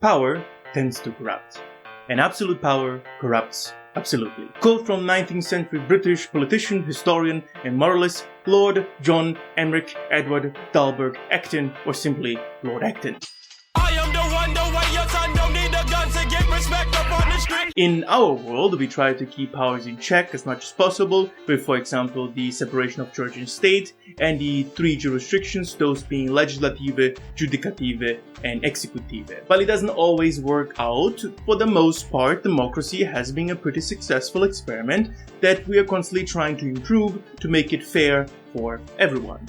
Power tends to corrupt, and absolute power corrupts absolutely. Quote from 19th century British politician, historian, and moralist Lord John Emmerich Edward Dalberg Acton, or simply Lord Acton. I am the one, the way your son don't need a gun to get respect up on the street. In our world, we try to keep powers in check as much as possible, with, for example, the separation of church and state, and the three jurisdictions, those being legislative, judicative, and executive. While it doesn't always work out, for the most part, democracy has been a pretty successful experiment that we are constantly trying to improve to make it fair for everyone.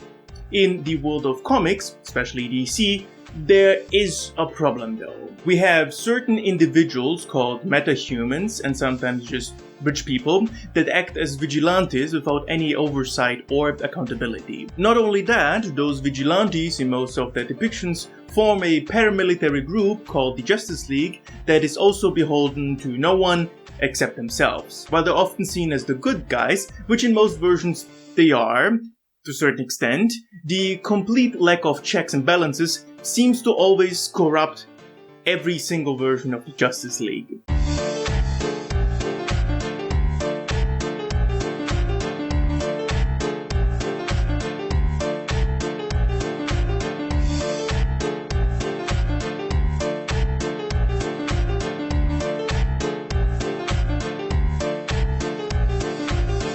In the world of comics, especially DC, there is a problem though. We have certain individuals called metahumans, and sometimes just rich people, that act as vigilantes without any oversight or accountability. Not only that, those vigilantes in most of their depictions form a paramilitary group called the Justice League that is also beholden to no one except themselves. While they're often seen as the good guys, which in most versions they are, to a certain extent, the complete lack of checks and balances seems to always corrupt every single version of the Justice League.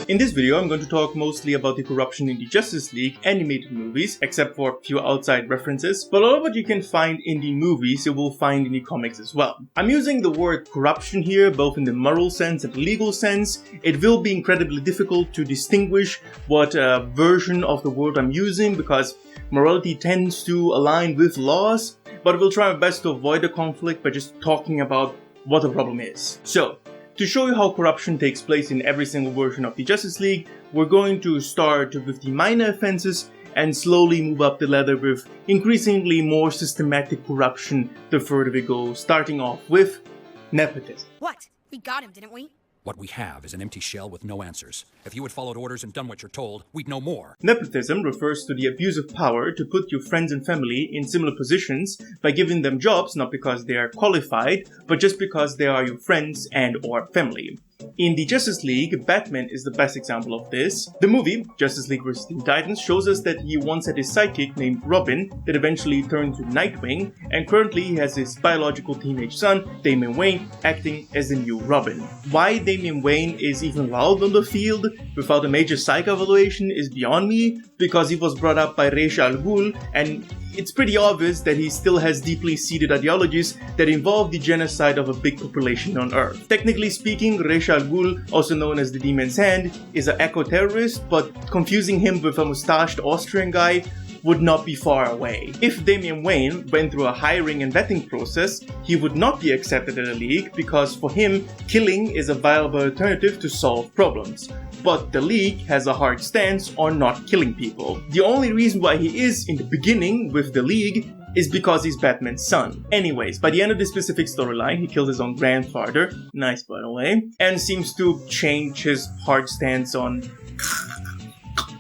In this video, I'm going to talk mostly about the corruption in the Justice League animated movies, except for a few outside references, but a lot of what you can find in the movies you will find in the comics as well. I'm using the word corruption here, both in the moral sense and the legal sense. It will be incredibly difficult to distinguish what version of the word I'm using, because morality tends to align with laws, but I will try my best to avoid the conflict by just talking about what the problem is. So, to show you how corruption takes place in every single version of the Justice League, we're going to start with the minor offenses and slowly move up the ladder with increasingly more systematic corruption the further we go, starting off with nepotism. What? We got him, didn't we? What we have is an empty shell with no answers. If you had followed orders and done what you're told, we'd know more. Nepotism refers to the abuse of power to put your friends and family in similar positions by giving them jobs not because they are qualified, but just because they are your friends and or family. In the Justice League, Batman is the best example of this. The movie, Justice League vs. Teen Titans, shows us that he once had a sidekick named Robin that eventually turned to Nightwing, and currently he has his biological teenage son, Damian Wayne, acting as the new Robin. Why Damian Wayne is even allowed on the field without a major psych evaluation is beyond me, because he was brought up by Ra's al Ghul, and it's pretty obvious that he still has deeply seated ideologies that involve the genocide of a big population on Earth. Technically speaking, Ra's al Ghul, also known as the Demon's Hand, is an eco-terrorist, but confusing him with a mustached Austrian guy would not be far away. If Damian Wayne went through a hiring and vetting process, he would not be accepted in the League because for him, killing is a viable alternative to solve problems. But the League has a hard stance on not killing people. The only reason why he is in the beginning with the League is because he's Batman's son. Anyways, by the end of this specific storyline, he kills his own grandfather, nice by the way, and seems to change his hard stance on...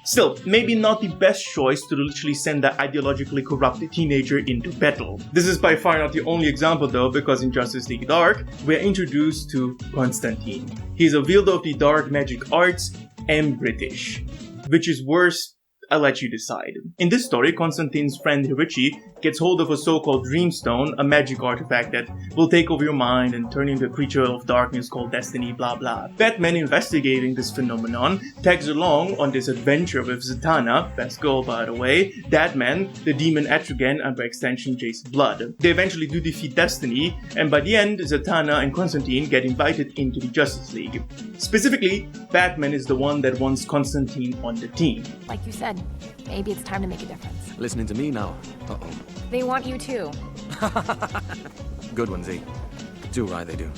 Still, maybe not the best choice to literally send that ideologically corrupted teenager into battle. This is by far not the only example though, because in Justice League Dark, we are introduced to Constantine. He is a wielder of the dark magic arts and British. Which is worse, I'll let you decide. In this story, Constantine's friend Richie gets hold of a so-called Dreamstone, a magic artifact that will take over your mind and turn you into a creature of darkness called Destiny, blah blah. Batman, investigating this phenomenon, tags along on this adventure with Zatanna, best girl by the way, Deadman, the demon Etrigan, and by extension Jason Blood. They eventually do defeat Destiny, and by the end, Zatanna and Constantine get invited into the Justice League. Specifically, Batman is the one that wants Constantine on the team. Like you said, maybe it's time to make a difference. Listening to me now. Uh-oh. They want you too. Good one, Z. Do right, they do.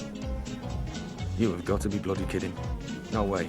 You have got to be bloody kidding. No way.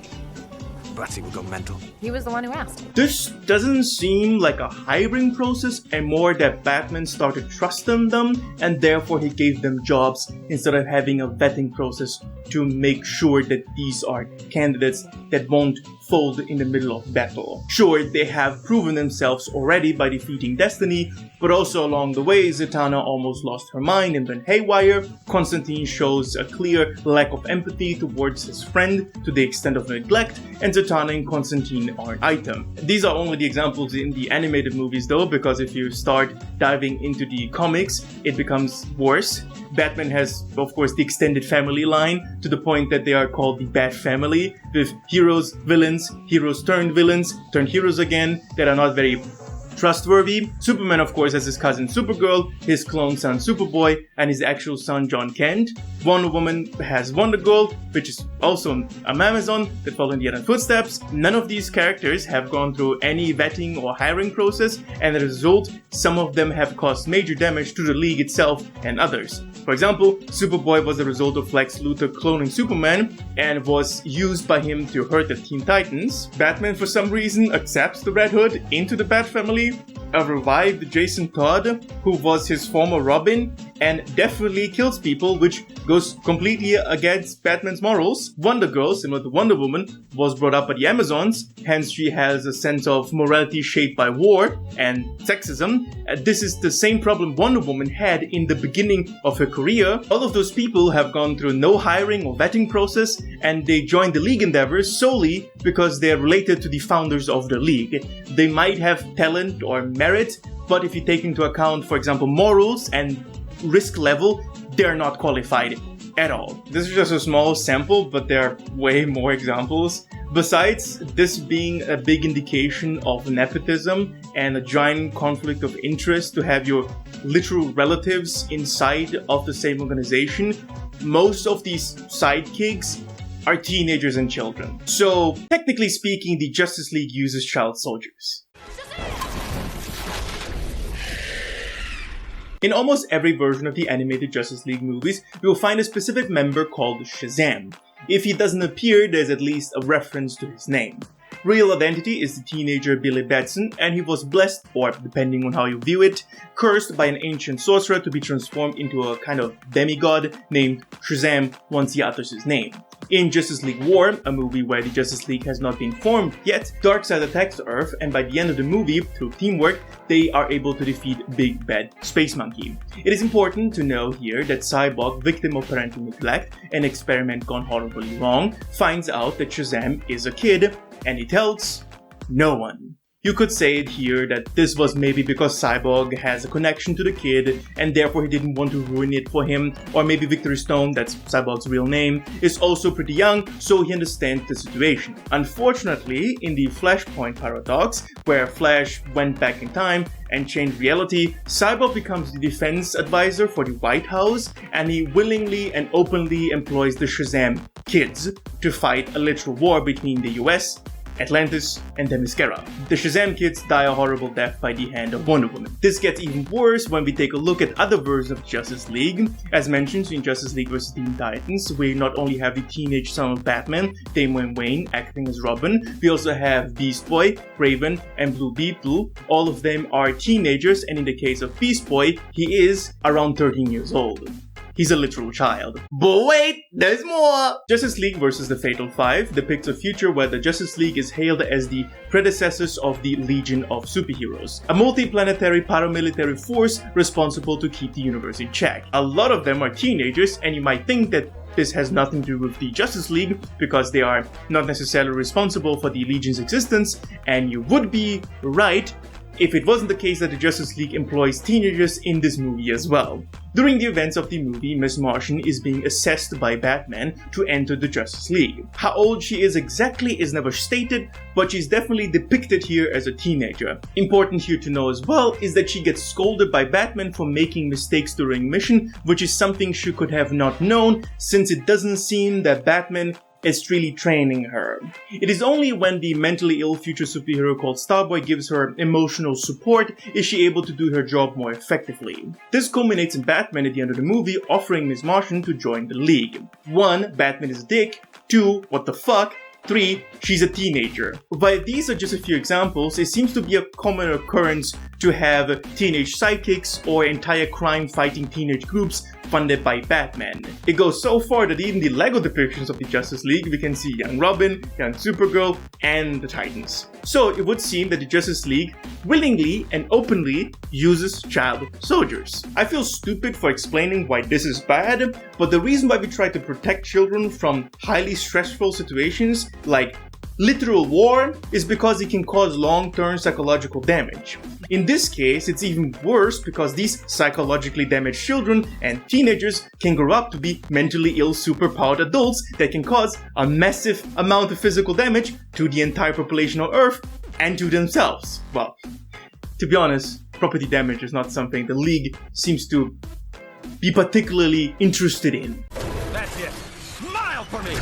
Batsy would go mental. He was the one who asked. This doesn't seem like a hiring process, and more that Batman started trusting them, and therefore he gave them jobs instead of having a vetting process to make sure that these are candidates that won't fold in the middle of battle. Sure, they have proven themselves already by defeating Destiny, but also along the way, Zatanna almost lost her mind and went haywire. Constantine shows a clear lack of empathy towards his friend to the extent of neglect, and Zatanna and Constantine are an item. These are only the examples in the animated movies though, because if you start diving into the comics, it becomes worse. Batman has, of course, the extended family line, to the point that they are called the Bat Family, with heroes turned villains, turned heroes again, that are not very trustworthy. Superman, of course, has his cousin Supergirl, his clone son Superboy, and his actual son John Kent. Wonder Woman has Wonder Girl, which is also an Amazon that follows in the other footsteps. None of these characters have gone through any vetting or hiring process, and as a result, some of them have caused major damage to the League itself and others. For example, Superboy was a result of Lex Luthor cloning Superman and was used by him to hurt the Teen Titans. Batman, for some reason, accepts the Red Hood into the Bat Family, revived Jason Todd, who was his former Robin, and definitely kills people, which goes completely against Batman's morals. Wonder Girl, similar to Wonder Woman, was brought up by the Amazons, hence she has a sense of morality shaped by war and sexism. This is the same problem Wonder Woman had in the beginning of her career. All of those people have gone through no hiring or vetting process, and they joined the League endeavors solely because they are related to the founders of the League. They might have talent or merit, but if you take into account, for example, morals and risk level, they're not qualified at all. This is just a small sample, but there are way more examples. Besides this being a big indication of nepotism and a giant conflict of interest to have your literal relatives inside of the same organization, most of these sidekicks are teenagers and children. So, technically speaking, the Justice League uses child soldiers. In almost every version of the animated Justice League movies, you will find a specific member called Shazam. If he doesn't appear, there's at least a reference to his name. Real identity is the teenager Billy Batson, and he was blessed, or depending on how you view it, cursed by an ancient sorcerer to be transformed into a kind of demigod named Shazam once he utters his name. In Justice League War, a movie where the Justice League has not been formed yet, Darkseid attacks Earth, and by the end of the movie, through teamwork, they are able to defeat Big Bad Space Monkey. It is important to know here that Cyborg, victim of parental neglect, an experiment gone horribly wrong, finds out that Shazam is a kid, and he tells no one. You could say it here that this was maybe because Cyborg has a connection to the kid and therefore he didn't want to ruin it for him, or maybe Victory Stone, that's Cyborg's real name, is also pretty young, so he understands the situation. Unfortunately, in the Flashpoint paradox, where Flash went back in time and changed reality, Cyborg becomes the defense advisor for the White House, and he willingly and openly employs the Shazam kids to fight a literal war between the US, Atlantis, and Themyscira. The Shazam kids die a horrible death by the hand of Wonder Woman. This gets even worse when we take a look at other versions of Justice League. As mentioned in Justice League vs. Teen Titans, we not only have the teenage son of Batman, Damian Wayne, acting as Robin, we also have Beast Boy, Raven, and Blue Beetle. All of them are teenagers, and in the case of Beast Boy, he is around 13 years old. He's a literal child. But wait, there's more! Justice League vs. the Fatal Five depicts a future where the Justice League is hailed as the predecessors of the Legion of Superheroes, a multi-planetary paramilitary force responsible to keep the universe in check. A lot of them are teenagers, and you might think that this has nothing to do with the Justice League because they are not necessarily responsible for the Legion's existence, and you would be right if it wasn't the case that the Justice League employs teenagers in this movie as well. During the events of the movie, Miss Martian is being assessed by Batman to enter the Justice League. How old she is exactly is never stated, but she's definitely depicted here as a teenager. Important here to know as well is that she gets scolded by Batman for making mistakes during mission, which is something she could have not known, since it doesn't seem that Batman is really training her. It is only when the mentally ill future superhero called Starboy gives her emotional support is she able to do her job more effectively. This culminates in Batman at the end of the movie offering Miss Martian to join the League. 1. Batman is a dick. 2. What the fuck? 3. She's a teenager. While these are just a few examples, it seems to be a common occurrence to have teenage sidekicks or entire crime-fighting teenage groups funded by Batman. It goes so far that even the Lego depictions of the Justice League, we can see young Robin, young Supergirl, and the Titans. So it would seem that the Justice League willingly and openly uses child soldiers. I feel stupid for explaining why this is bad, but the reason why we try to protect children from highly stressful situations like literal war is because it can cause long-term psychological damage. In this case, it's even worse because these psychologically damaged children and teenagers can grow up to be mentally ill, superpowered adults that can cause a massive amount of physical damage to the entire population of Earth and to themselves. Well, to be honest, property damage is not something the League seems to be particularly interested in. That's it. Smile for me.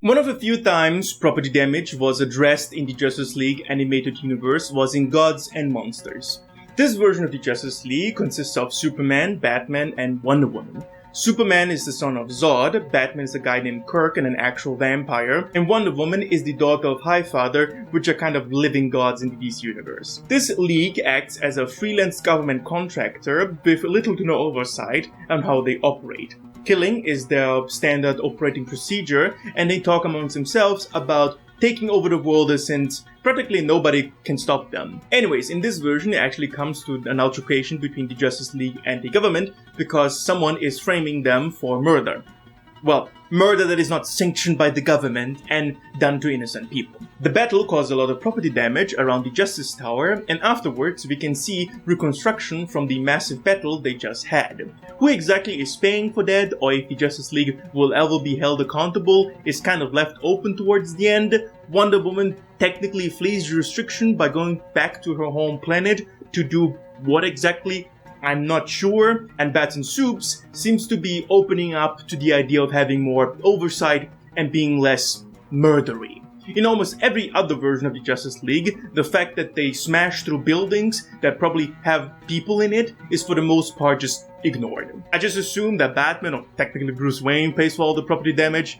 One of the few times property damage was addressed in the Justice League animated universe was in Gods and Monsters. This version of the Justice League consists of Superman, Batman, and Wonder Woman. Superman is the son of Zod, Batman is a guy named Kirk and an actual vampire, and Wonder Woman is the daughter of Highfather, which are kind of living gods in the DC universe. This league acts as a freelance government contractor with little to no oversight on how they operate. Killing is their standard operating procedure, and they talk amongst themselves about taking over the world since practically nobody can stop them. Anyways, in this version it actually comes to an altercation between the Justice League and the government because someone is framing them for murder. Well, murder that is not sanctioned by the government and done to innocent people. The battle caused a lot of property damage around the Justice Tower, and afterwards we can see reconstruction from the massive battle they just had. Who exactly is paying for that, or if the Justice League will ever be held accountable, is kind of left open towards the end. Wonder Woman technically flees jurisdiction by going back to her home planet to do what exactly? I'm not sure, and Bats and Soups seems to be opening up to the idea of having more oversight and being less murdery. In almost every other version of the Justice League, the fact that they smash through buildings that probably have people in it is for the most part just ignored. I just assume that Batman, or technically Bruce Wayne, pays for all the property damage.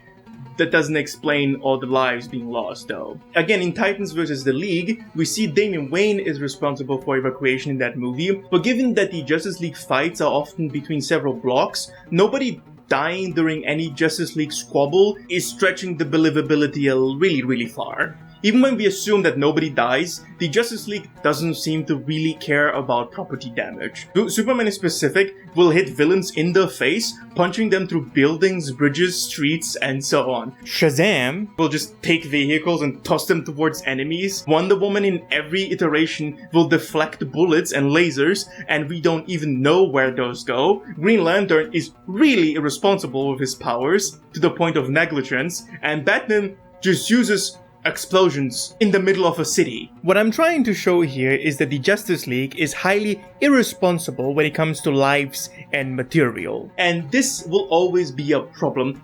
That doesn't explain all the lives being lost though. Again, in Titans vs. the League, we see Damian Wayne is responsible for evacuation in that movie, but given that the Justice League fights are often between several blocks, nobody dying during any Justice League squabble is stretching the believability really far. Even when we assume that nobody dies, the Justice League doesn't seem to really care about property damage. Superman in specific will hit villains in the face, punching them through buildings, bridges, streets, and so on. Shazam will just take vehicles and toss them towards enemies. Wonder Woman in every iteration will deflect bullets and lasers, and we don't even know where those go. Green Lantern is really irresponsible with his powers, to the point of negligence, and Batman just uses explosions in the middle of a city. What I'm trying to show here is that the Justice League is highly irresponsible when it comes to lives and material. And this will always be a problem,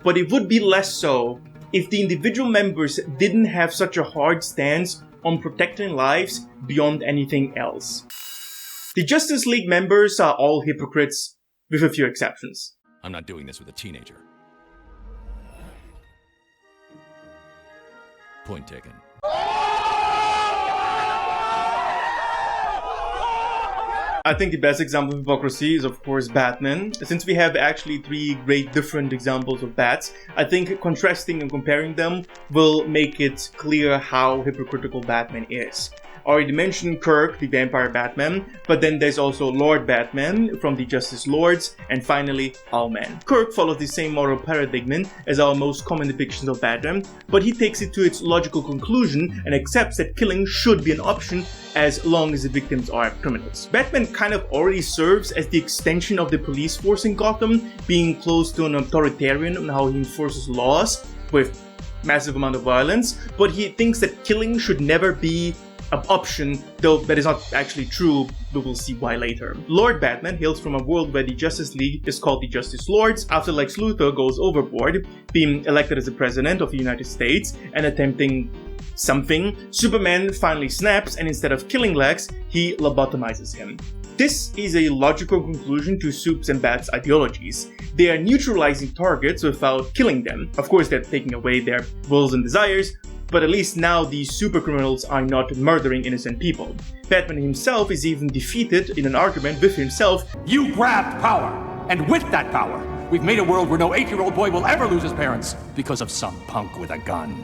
but it would be less so if the individual members didn't have such a hard stance on protecting lives beyond anything else. The Justice League members are all hypocrites, with a few exceptions. I'm not doing this with a teenager. Point taken. I think the best example of hypocrisy is of course Batman. Since we have actually three great different examples of bats, I think contrasting and comparing them will make it clear how hypocritical Batman is. I already mentioned Kirk, the vampire Batman, but then there's also Lord Batman from the Justice Lords, and finally, Owlman. Kirk follows the same moral paradigm as our most common depictions of Batman, but he takes it to its logical conclusion and accepts that killing should be an option as long as the victims are criminals. Batman kind of already serves as the extension of the police force in Gotham, being close to an authoritarian on how he enforces laws with massive amount of violence, but he thinks that killing should never be an option, though that is not actually true, but we'll see why later. Lord Batman hails from a world where the Justice League is called the Justice Lords after Lex Luthor goes overboard, being elected as the President of the United States and attempting something. Superman finally snaps, and instead of killing Lex, he lobotomizes him. This is a logical conclusion to Soups and Bats' ideologies. They are neutralizing targets without killing them. Of course, they're taking away their wills and desires, but at least now these super criminals are not murdering innocent people. Batman himself is even defeated in an argument with himself. You grabbed power, and with that power, we've made a world where no 8-year-old boy will ever lose his parents because of some punk with a gun.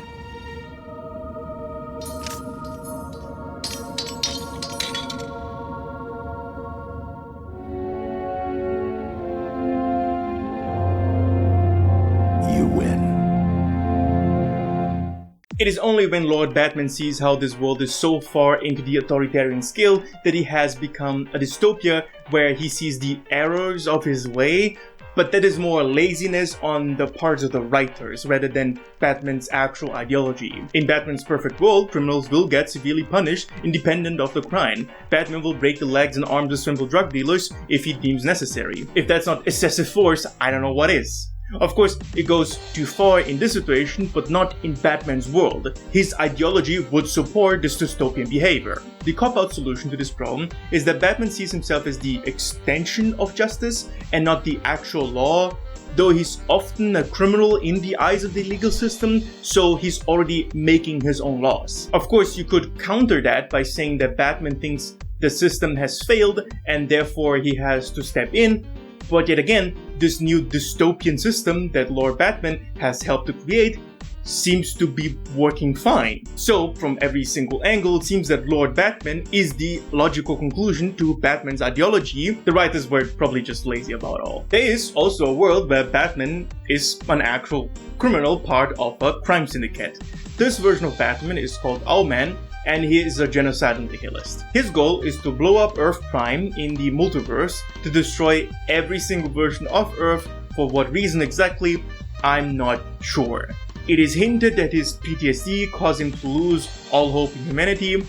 It is only when Lord Batman sees how this world is so far into the authoritarian scale that he has become a dystopia where he sees the errors of his way, but that is more laziness on the parts of the writers rather than Batman's actual ideology. In Batman's perfect world, criminals will get severely punished independent of the crime. Batman will break the legs and arms of simple drug dealers if he deems necessary. If that's not excessive force, I don't know what is. Of course, it goes too far in this situation, but not in Batman's world. His ideology would support this dystopian behavior. The cop-out solution to this problem is that Batman sees himself as the extension of justice and not the actual law, though he's often a criminal in the eyes of the legal system, so he's already making his own laws. Of course, you could counter that by saying that Batman thinks the system has failed and therefore he has to step in. But yet again, this new dystopian system that Lord Batman has helped to create seems to be working fine. So, from every single angle, it seems that Lord Batman is the logical conclusion to Batman's ideology. The writers were probably just lazy about it all. There is also a world where Batman is an actual criminal part of a crime syndicate. This version of Batman is called Owlman, and he is a genocidal nihilist. His goal is to blow up Earth Prime in the multiverse to destroy every single version of Earth. For what reason exactly, I'm not sure. It is hinted that his PTSD caused him to lose all hope in humanity,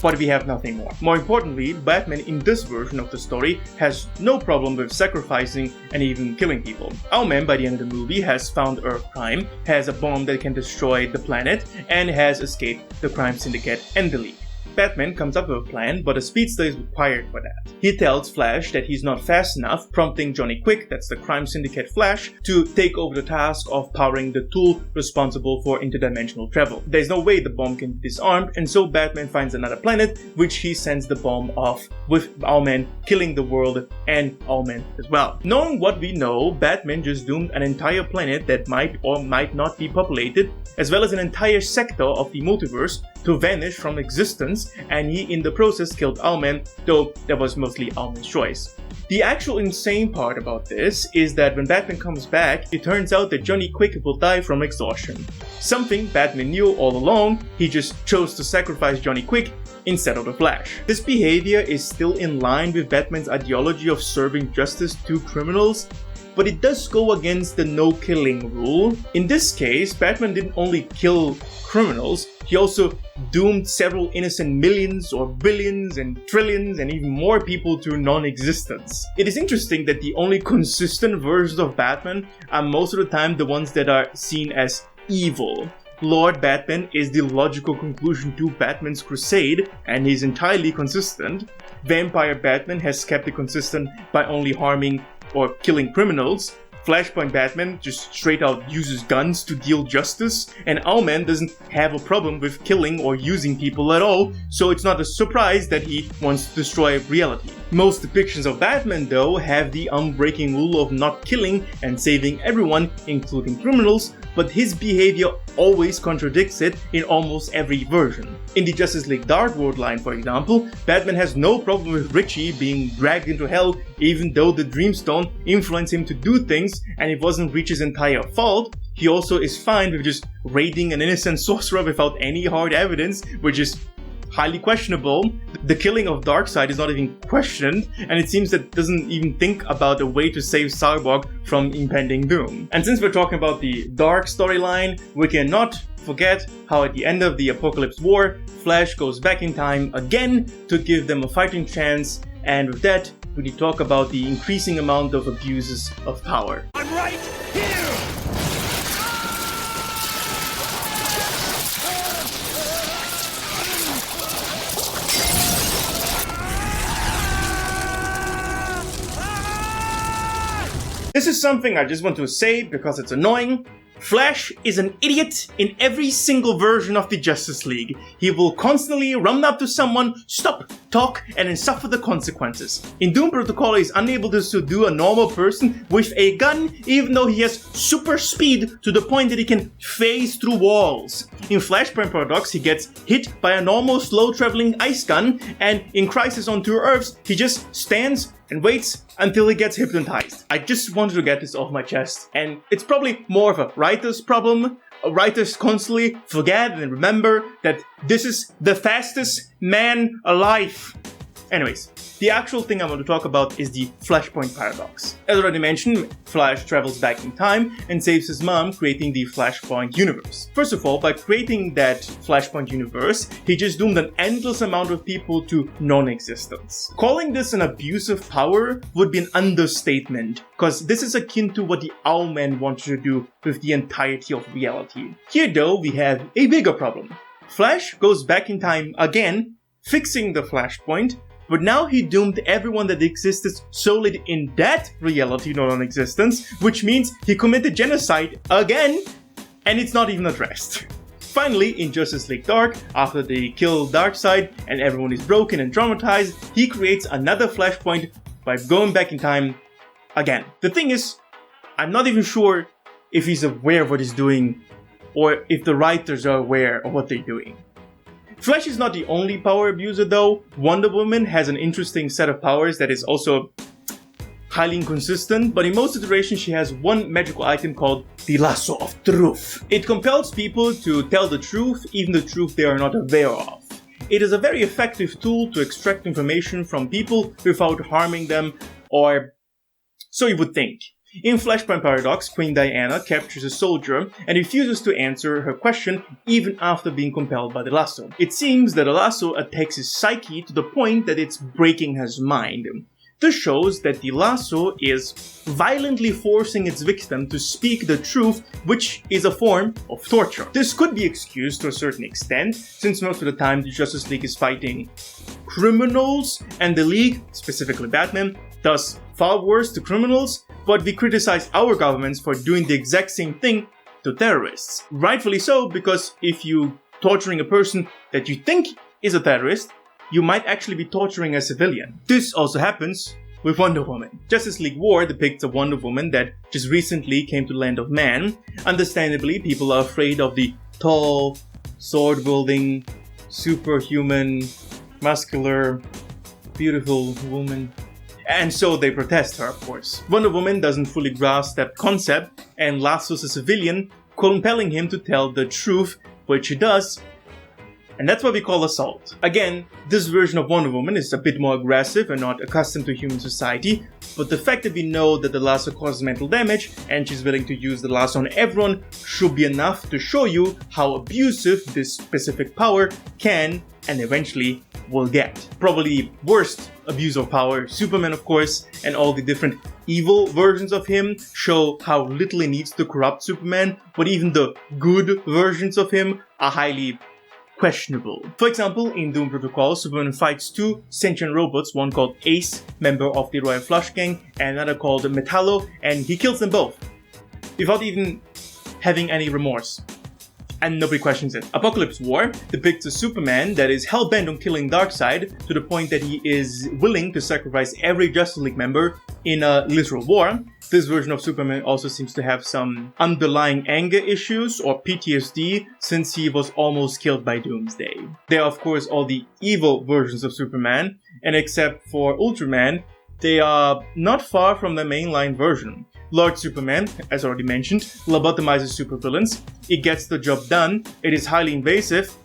but we have nothing more. More importantly, Batman in this version of the story has no problem with sacrificing and even killing people. Owlman, by the end of the movie, has found Earth Prime, has a bomb that can destroy the planet, and has escaped the crime syndicate and the League. Batman comes up with a plan, but a speedster is required for that. He tells Flash that he's not fast enough, prompting Johnny Quick, that's the crime syndicate Flash, to take over the task of powering the tool responsible for interdimensional travel. There's no way the bomb can be disarmed, and so Batman finds another planet, which he sends the bomb off, with Owlman killing the world and Owlman as well. Knowing what we know, Batman just doomed an entire planet that might or might not be populated, as well as an entire sector of the multiverse to vanish from existence, and he in the process killed Owlman, though that was mostly Owlman's choice. The actual insane part about this is that when Batman comes back, it turns out that Johnny Quick will die from exhaustion. Something Batman knew all along, he just chose to sacrifice Johnny Quick instead of the Flash. This behavior is still in line with Batman's ideology of serving justice to criminals, but it does go against the no-killing rule. In this case, Batman didn't only kill criminals, he also doomed several innocent millions or billions and trillions and even more people to non-existence. It is interesting that the only consistent versions of Batman are most of the time the ones that are seen as evil. Lord Batman is the logical conclusion to Batman's crusade, and he's entirely consistent. Vampire Batman has kept it consistent by only harming or killing criminals. Flashpoint Batman just straight out uses guns to deal justice, and Owlman doesn't have a problem with killing or using people at all, so it's not a surprise that he wants to destroy reality. Most depictions of Batman, though, have the unbreaking rule of not killing and saving everyone, including criminals, but his behavior always contradicts it in almost every version. In the Justice League Dark World line, for example, Batman has no problem with Richie being dragged into hell, even though the Dreamstone influenced him to do things, and it wasn't Richie's entire fault. He also is fine with just raiding an innocent sorcerer without any hard evidence, which is highly questionable. The killing of Darkseid is not even questioned, and it seems that doesn't even think about a way to save Cyborg from impending doom. And since we're talking about the Dark storyline, we cannot forget how at the end of the Apocalypse War, Flash goes back in time again to give them a fighting chance, and with that, we need to talk about the increasing amount of abuses of power. I'm right here! This is something I just want to say because it's annoying. Flash is an idiot in every single version of the Justice League. He will constantly run up to someone, stop, talk, and then suffer the consequences. In Doom Protocol, he is unable to subdue a normal person with a gun, even though he has super speed to the point that he can phase through walls. In Flashpoint Paradox, he gets hit by a normal slow-traveling ice gun, and in Crisis on Two Earths, he just stands and waits until he gets hypnotized. I just wanted to get this off my chest, and it's probably more of a writer's problem. Writers constantly forget and remember that this is the fastest man alive. Anyways, the actual thing I want to talk about is the Flashpoint Paradox. As already mentioned, Flash travels back in time and saves his mom, creating the Flashpoint universe. First of all, by creating that Flashpoint universe, he just doomed an endless amount of people to non-existence. Calling this an abuse of power would be an understatement, because this is akin to what the Owlman wanted to do with the entirety of reality. Here though, we have a bigger problem. Flash goes back in time again, fixing the Flashpoint, but now he doomed everyone that existed solely in that reality non-existence, which means he committed genocide again, and it's not even addressed. Finally, in Justice League Dark, after they kill Darkseid and everyone is broken and traumatized, he creates another Flashpoint by going back in time again. The thing is, I'm not even sure if he's aware of what he's doing, or if the writers are aware of what they're doing. Flash is not the only power abuser though. Wonder Woman has an interesting set of powers that is also highly inconsistent, but in most iterations she has one magical item called the Lasso of Truth. It compels people to tell the truth, even the truth they are not aware of. It is a very effective tool to extract information from people without harming them, or so you would think. In Flashpoint Paradox, Queen Diana captures a soldier and refuses to answer her question even after being compelled by the lasso. It seems that the lasso attacks his psyche to the point that it's breaking his mind. This shows that the lasso is violently forcing its victim to speak the truth, which is a form of torture. This could be excused to a certain extent, since most of the time the Justice League is fighting criminals, and the League, specifically Batman, does far worse to criminals, but we criticize our governments for doing the exact same thing to terrorists. Rightfully so, because if you torturing a person that you think is a terrorist, you might actually be torturing a civilian. This also happens with Wonder Woman. Justice League War depicts a Wonder Woman that just recently came to the land of man. Understandably, people are afraid of the tall, sword-wielding, superhuman, muscular, beautiful woman. And so they protest her, of course. Wonder Woman doesn't fully grasp that concept and lassos a civilian, compelling him to tell the truth, which he does. And that's what we call assault. Again, this version of Wonder Woman is a bit more aggressive and not accustomed to human society, but the fact that we know that the lasso causes mental damage and she's willing to use the lasso on everyone should be enough to show you how abusive this specific power can and eventually will get. Probably worst abuse of power, Superman of course, and all the different evil versions of him show how little he needs to corrupt Superman, but even the good versions of him are highly questionable. For example, in Doom Protocol, Superman fights two sentient robots, one called Ace, member of the Royal Flush Gang, and another called Metallo, and he kills them both, without even having any remorse. And nobody questions it. Apocalypse War depicts a Superman that is hell-bent on killing Darkseid to the point that he is willing to sacrifice every Justice League member in a literal war. This version of Superman also seems to have some underlying anger issues or PTSD since he was almost killed by Doomsday. There are of course all the evil versions of Superman, and except for Ultraman, they are not far from the mainline version. Lord Superman, as already mentioned, lobotomizes supervillains. It gets the job done, it is highly invasive,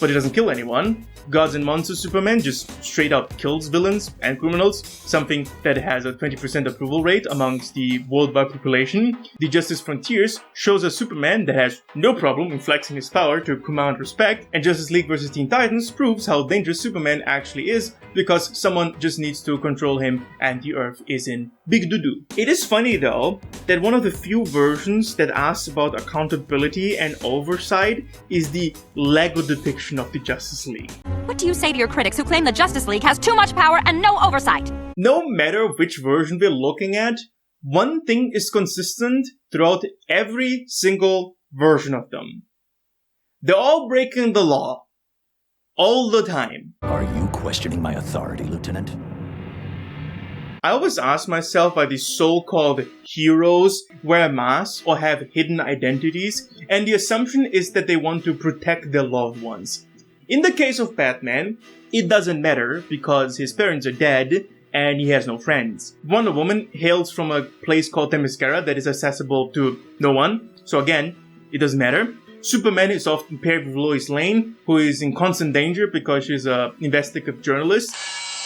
but it doesn't kill anyone. Gods and Monsters Superman just straight up kills villains and criminals, something that has a 20% approval rate amongst the worldwide population. The Justice Frontiers shows a Superman that has no problem in flexing his power to command respect, and Justice League vs. Teen Titans proves how dangerous Superman actually is, because someone just needs to control him and the Earth is in big doo-doo. It is funny though, that one of the few versions that asks about accountability and oversight is the Lego depiction of the Justice League. What do you say to your critics who claim the Justice League has too much power and no oversight? No matter which version we're looking at, one thing is consistent throughout every single version of them. They're all breaking the law. All the time. Are you questioning my authority, Lieutenant? I always ask myself why these so-called heroes wear masks or have hidden identities, and the assumption is that they want to protect their loved ones. In the case of Batman, it doesn't matter because his parents are dead and he has no friends. Wonder Woman hails from a place called Themyscira that is accessible to no one, so again, it doesn't matter. Superman is often paired with Lois Lane, who is in constant danger because she's an investigative journalist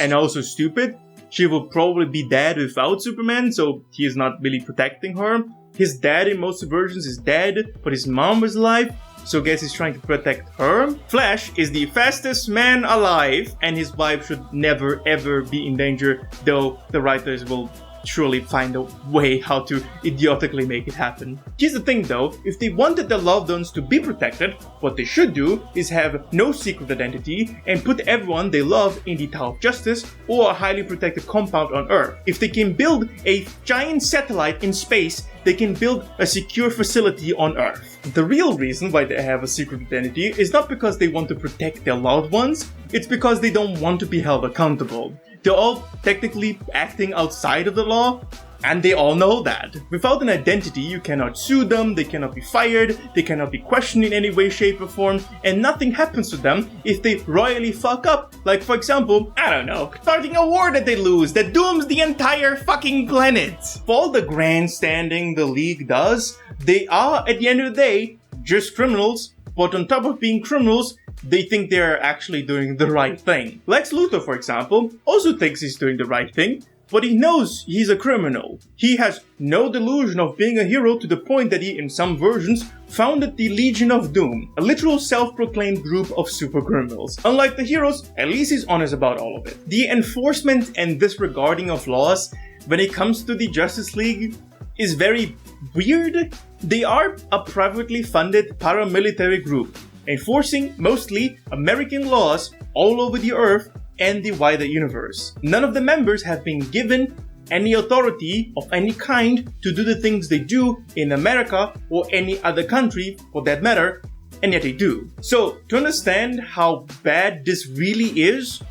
and also stupid. She will probably be dead without Superman, so he is not really protecting her. His dad in most versions is dead, but his mom was alive, so I guess he's trying to protect her. Flash is the fastest man alive, and his wife should never ever be in danger, though the writers will surely find a way how to idiotically make it happen. Here's the thing though, if they wanted their loved ones to be protected, what they should do is have no secret identity and put everyone they love in the Tower of Justice or a highly protected compound on Earth. If they can build a giant satellite in space, they can build a secure facility on Earth. The real reason why they have a secret identity is not because they want to protect their loved ones, it's because they don't want to be held accountable. They're all technically acting outside of the law, and they all know that. Without an identity, you cannot sue them, they cannot be fired, they cannot be questioned in any way, shape, or form, and nothing happens to them if they royally fuck up. Like, for example, I don't know, starting a war that they lose that dooms the entire fucking planet. For all the grandstanding the League does, they are, at the end of the day, just criminals, but on top of being criminals, they think they're actually doing the right thing. Lex Luthor, for example, also thinks he's doing the right thing, but he knows he's a criminal. He has no delusion of being a hero to the point that he, in some versions, founded the Legion of Doom, a literal self-proclaimed group of super criminals. Unlike the heroes, at least he's honest about all of it. The enforcement and disregarding of laws when it comes to the Justice League is very weird. They are a privately funded paramilitary group, enforcing mostly American laws all over the Earth and the wider universe. None of the members have been given any authority of any kind to do the things they do in America or any other country for that matter, and yet they do. So, to understand how bad this really is,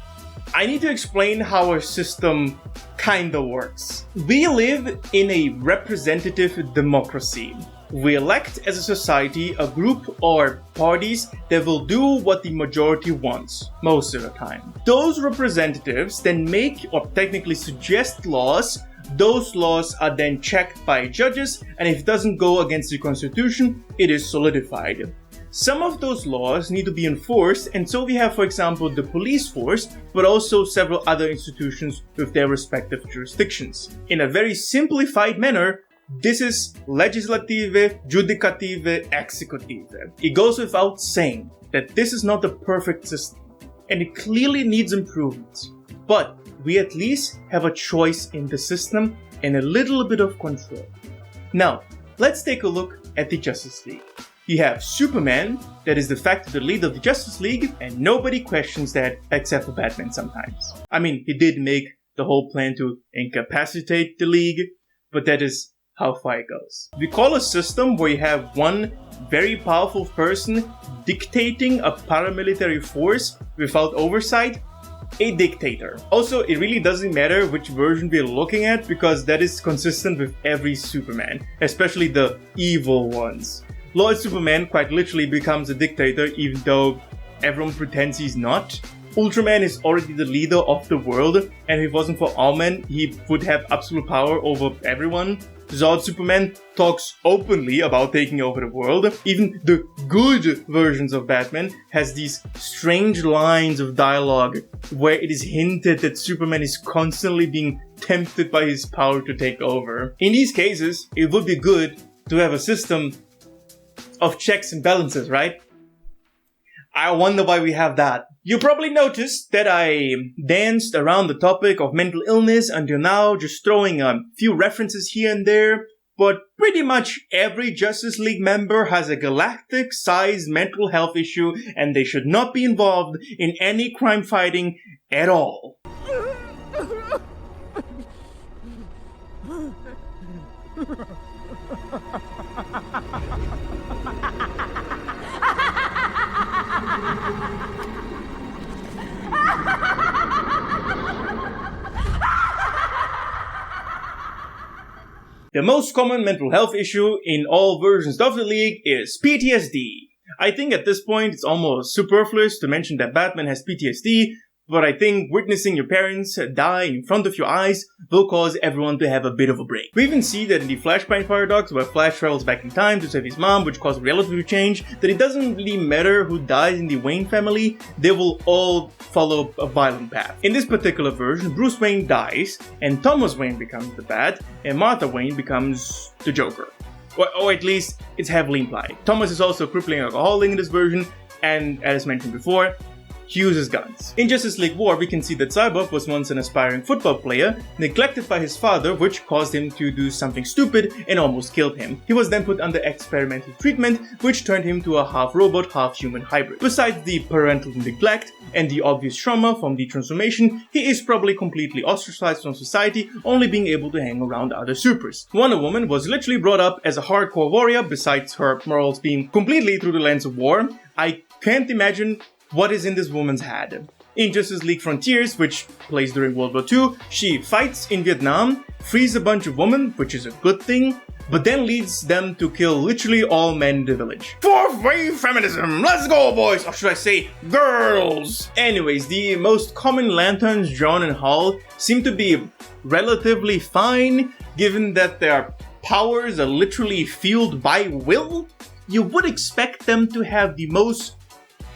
I need to explain how our system kinda works. We live in a representative democracy. We elect as a society a group or parties that will do what the majority wants, most of the time. Those representatives then make or technically suggest laws. Those laws are then checked by judges, and if it doesn't go against the constitution, it is solidified. Some of those laws need to be enforced, and so we have, for example, the police force, but also several other institutions with their respective jurisdictions. In a very simplified manner, this is legislative, judicative, executive. It goes without saying that this is not a perfect system, and it clearly needs improvements. But we at least have a choice in the system and a little bit of control. Now, let's take a look at the Justice League. You have Superman, that is de facto the leader of the Justice League, and nobody questions that except for Batman sometimes. I mean, he did make the whole plan to incapacitate the League, but that is how far it goes. We call a system where you have one very powerful person dictating a paramilitary force without oversight, a dictator. Also, it really doesn't matter which version we're looking at because that is consistent with every Superman, especially the evil ones. Lord Superman quite literally becomes a dictator even though everyone pretends he's not. Ultraman is already the leader of the world, and if it wasn't for Allman, he would have absolute power over everyone. Zod Superman talks openly about taking over the world. Even the good versions of Batman has these strange lines of dialogue where it is hinted that Superman is constantly being tempted by his power to take over. In these cases, it would be good to have a system of checks and balances, right? I wonder why we have that. You probably noticed that I danced around the topic of mental illness until now, just throwing a few references here and there, but pretty much every Justice League member has a galactic-sized mental health issue and they should not be involved in any crime fighting at all. The most common mental health issue in all versions of the League is PTSD. I think at this point it's almost superfluous to mention that Batman has PTSD, but I think witnessing your parents die in front of your eyes will cause everyone to have a bit of a break. We even see that in the Flashpoint paradox, where Flash travels back in time to save his mom, which caused reality to change, that it doesn't really matter who dies in the Wayne family, they will all follow a violent path. In this particular version, Bruce Wayne dies, and Thomas Wayne becomes the Bat, and Martha Wayne becomes the Joker. Or at least, it's heavily implied. Thomas is also a crippling alcoholic in this version, and as mentioned before, he uses guns. In Justice League War, we can see that Cyborg was once an aspiring football player, neglected by his father, which caused him to do something stupid and almost killed him. He was then put under experimental treatment, which turned him to a half-robot, half-human hybrid. Besides the parental neglect and the obvious trauma from the transformation, he is probably completely ostracized from society, only being able to hang around other supers. Wonder Woman was literally brought up as a hardcore warrior, besides her morals being completely through the lens of war. I can't imagine what is in this woman's head. In Justice League Frontiers, which plays during World War II, she fights in Vietnam, frees a bunch of women, which is a good thing, but then leads them to kill literally all men in the village. Fourth wave feminism! Let's go, boys! Or should I say, girls! Anyways, the most common lanterns drawn in Hull seem to be relatively fine, given that their powers are literally fueled by will. You would expect them to have the most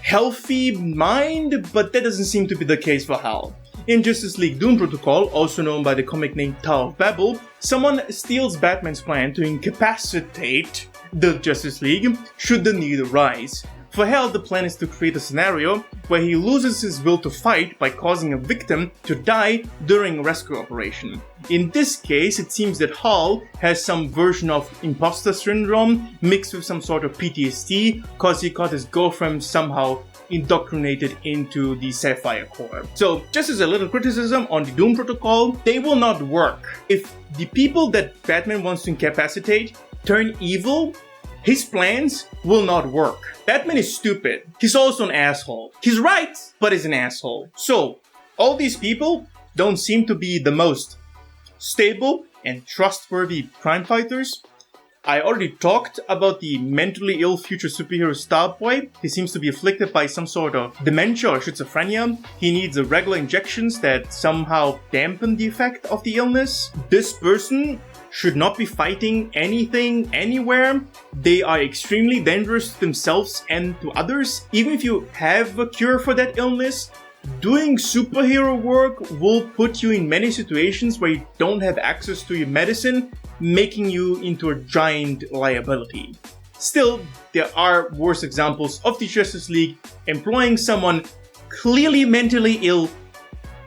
healthy mind, but that doesn't seem to be the case for Hal. In Justice League Doom Protocol, also known by the comic name Tower of Babel, someone steals Batman's plan to incapacitate the Justice League should the need arise. For Hal, the plan is to create a scenario where he loses his will to fight by causing a victim to die during a rescue operation. In this case, it seems that Hal has some version of imposter syndrome mixed with some sort of PTSD, cause he got his girlfriend somehow indoctrinated into the Sapphire Corps. So, just as a little criticism on the Doom Protocol, they will not work. If the people that Batman wants to incapacitate turn evil, his plans will not work. Batman is stupid. He's also an asshole. He's right, but he's an asshole. So, all these people don't seem to be the most stable and trustworthy crime fighters. I already talked about the mentally ill future superhero Starboy. He seems to be afflicted by some sort of dementia or schizophrenia. He needs regular injections that somehow dampen the effect of the illness. This person should not be fighting anything, anywhere. They are extremely dangerous to themselves and to others. Even if you have a cure for that illness, doing superhero work will put you in many situations where you don't have access to your medicine, making you into a giant liability. Still, there are worse examples of the Justice League employing someone clearly mentally ill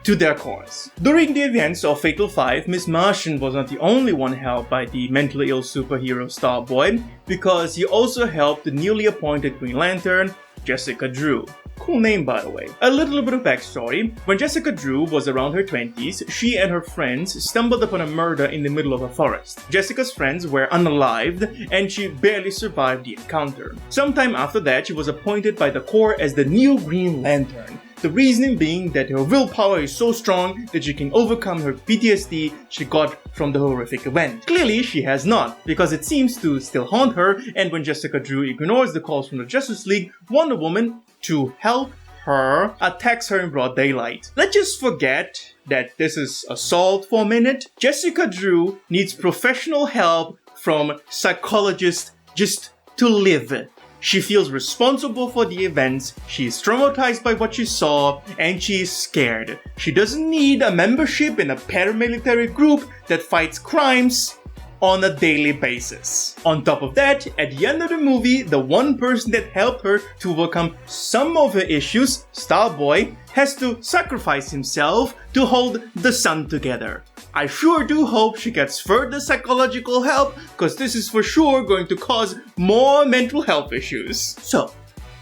to their cause. During the events of Fatal 5, Miss Martian was not the only one helped by the mentally ill superhero Starboy, because he also helped the newly appointed Green Lantern, Jessica Drew. Cool name, by the way. A little bit of backstory. When Jessica Drew was around her 20s, she and her friends stumbled upon a murder in the middle of a forest. Jessica's friends were unalived, and she barely survived the encounter. Sometime after that, she was appointed by the Corps as the new Green Lantern. The reasoning being that her willpower is so strong that she can overcome her PTSD she got from the horrific event. Clearly, she has not, because it seems to still haunt her, and when Jessica Drew ignores the calls from the Justice League, Wonder Woman, to help her, attacks her in broad daylight. Let's just forget that this is assault for a minute. Jessica Drew needs professional help from psychologists just to live. She feels responsible for the events, she is traumatized by what she saw, and she is scared. She doesn't need a membership in a paramilitary group that fights crimes on a daily basis. On top of that, at the end of the movie, the one person that helped her to overcome some of her issues, Starboy, has to sacrifice himself to hold the sun together. I sure do hope she gets further psychological help, because this is for sure going to cause more mental health issues. So,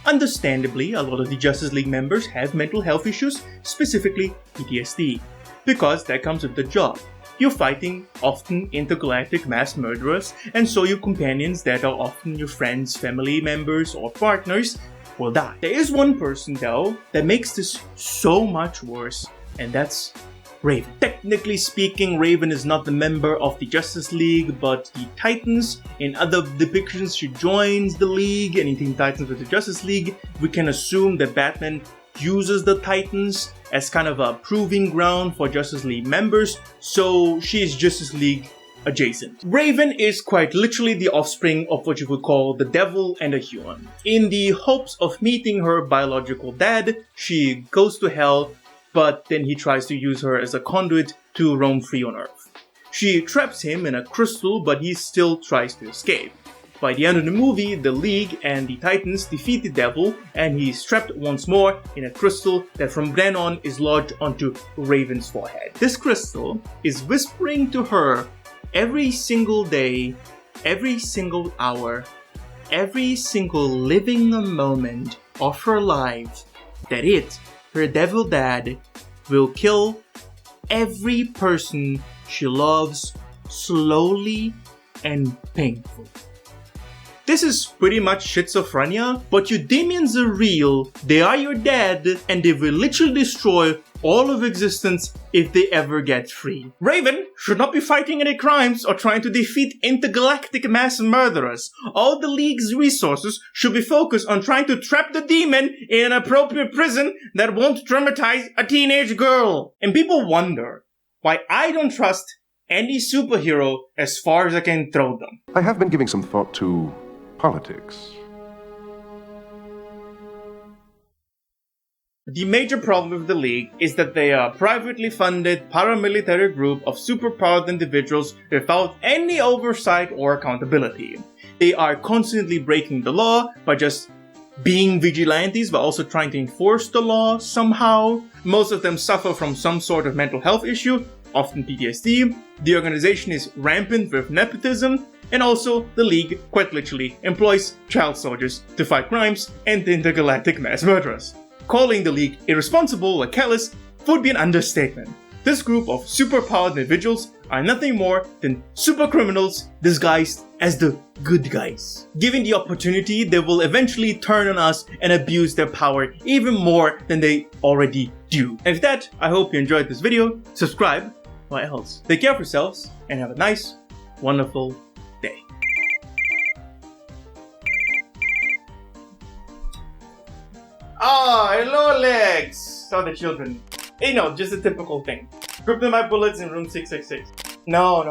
understandably, a lot of the Justice League members have mental health issues, specifically PTSD. because that comes with the job. You're fighting often intergalactic mass murderers, and so your companions that are often your friends, family members, or partners will die. There is one person though that makes this so much worse, and that's Raven. Technically speaking, Raven is not the member of the Justice League, but the Titans. In other depictions, she joins the League, and in Teen Titans with the Justice League, we can assume that Batman uses the Titans as kind of a proving ground for Justice League members, so she is Justice League adjacent. Raven is quite literally the offspring of what you would call the devil and a human. In the hopes of meeting her biological dad, she goes to hell, but then he tries to use her as a conduit to roam free on Earth. She traps him in a crystal, but he still tries to escape. By the end of the movie, the League and the Titans defeat the devil, and he's trapped once more in a crystal that from then on is lodged onto Raven's forehead. This crystal is whispering to her every single day, every single hour, every single living moment of her life that her devil dad, will kill every person she loves slowly and painfully. This is pretty much schizophrenia, but your demons are real, they are your dad, and they will literally destroy all of existence if they ever get free. Raven should not be fighting any crimes or trying to defeat intergalactic mass murderers. All the League's resources should be focused on trying to trap the demon in an appropriate prison that won't traumatize a teenage girl. And people wonder why I don't trust any superhero as far as I can throw them. I have been giving some thought to politics. The major problem with the League is that they are a privately funded paramilitary group of superpowered individuals without any oversight or accountability. They are constantly breaking the law by just being vigilantes, but also trying to enforce the law somehow. Most of them suffer from some sort of mental health issue, often PTSD. The organization is rampant with nepotism, and also the League quite literally employs child soldiers to fight crimes and intergalactic mass murderers. Calling the League irresponsible or careless would be an understatement. This group of superpowered individuals are nothing more than super criminals disguised as the good guys. Given the opportunity, they will eventually turn on us and abuse their power even more than they already do. And with that, I hope you enjoyed this video. Subscribe, what else? Take care of yourselves and have a nice, wonderful day. Ah, hello Lex! How are the children? Hey, no, just a typical thing. Kryptonite bullets in room 666. No.